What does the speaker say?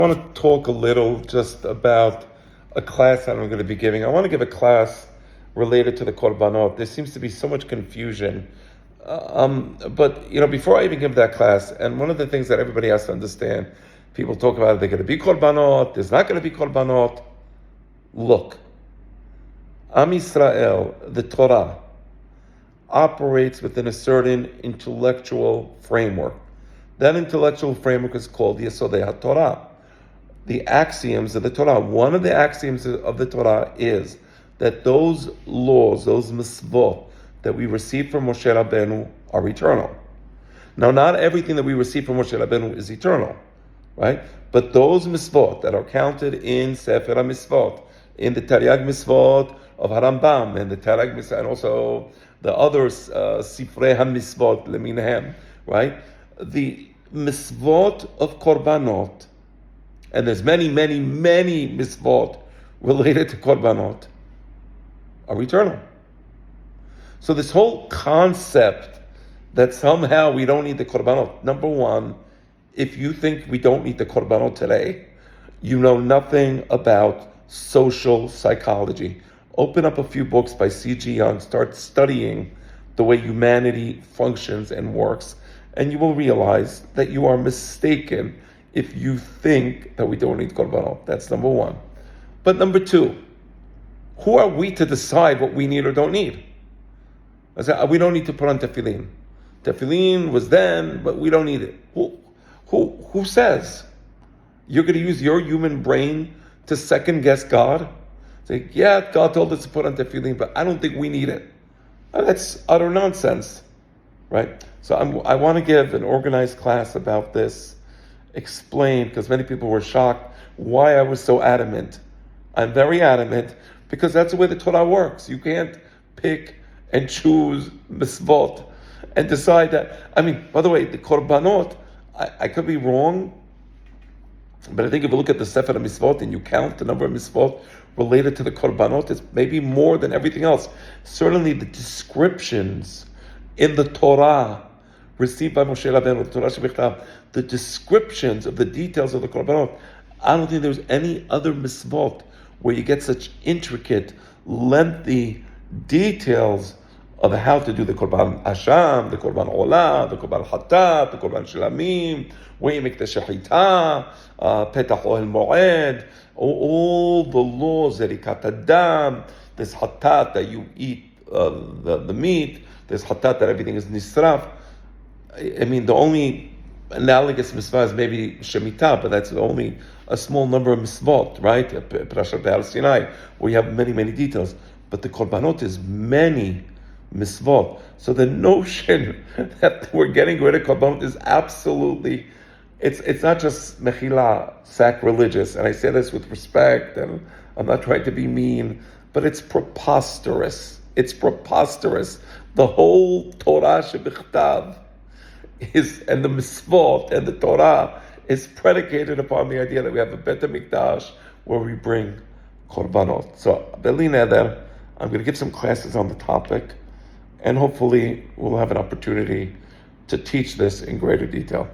I want to talk a little just about a class that I'm going to be giving. I want to give a class related to the korbanot. There seems to be so much confusion. But before I even give that class, and one of the things that everybody has to understand, people talk about, they're going to be korbanot, there's not going to be korbanot. Look, Am Yisrael, the Torah, operates within a certain intellectual framework. That intellectual framework is called Yesodei HaTorah, the axioms of the Torah. One of the axioms of the Torah is that those laws, those mitzvot that we receive from Moshe Rabbeinu are eternal. Now, not everything that we receive from Moshe Rabbeinu is eternal, right? But those mitzvot that are counted in Sefer HaMitzvot, in the Taryag Mitzvot of Harambam, and the Taryag Mitzvot, and also the other Sifrei HaMitzvot Leminahem, right? The mitzvot of korbanot, and there's many mitzvot related to korbanot, are eternal. So this whole concept that somehow we don't need the korbanot, number one, if you think we don't need the korbanot today, you know nothing about social psychology. Open up a few books by C.G. Jung, start studying the way humanity functions and works, and you will realize that you are mistaken if you think that we don't need korbanot. That's number one. But number two, who are we to decide what we need or don't need? I said, we don't need to put on tefillin. Tefillin was then, but we don't need it. Who says? You're going to use your human brain to second guess God? Say, yeah, God told us to put on tefillin, but I don't think we need it. That's utter nonsense, right? So I want to give an organized class about this, explain, because many people were shocked why I was so adamant. I'm very adamant because that's the way the Torah works. You can't pick and choose mitzvot and decide that. By the way, the korbanot, I could be wrong, but I think if you look at the Sefer HaMitzvot and you count the number of mitzvot related to the korbanot, it's maybe more than everything else. Certainly the descriptions in the Torah received by Moshe Rabbeinu, the Torah Shebichtav, the descriptions of the details of the korbanot, I don't think there's any other mitzvot where you get such intricate, lengthy details of how to do the korban asham, the korban olah, the korban hatat, the korban shilamim, where you make the shechita, petach ohel moed, all the laws, zerikat hadam, there's hatat that you eat the meat, there's hatat that everything is nisraf. The only analogous mitzvah is maybe shemitah, but that's only a small number of mitzvot, right? Parashat Be'al Sinai, where you have many details. But the korbanot is many mitzvot. So the notion that we're getting rid of korbanot is absolutely, it's not just mechila, sacrilegious, and I say this with respect, and I'm not trying to be mean, but it's preposterous. It's preposterous. The whole Torah shebichtav and the mitzvot and the Torah is predicated upon the idea that we have a Bet HaMikdash where we bring korbanot. So, Beli Neder, I'm going to give some classes on the topic, and hopefully we'll have an opportunity to teach this in greater detail.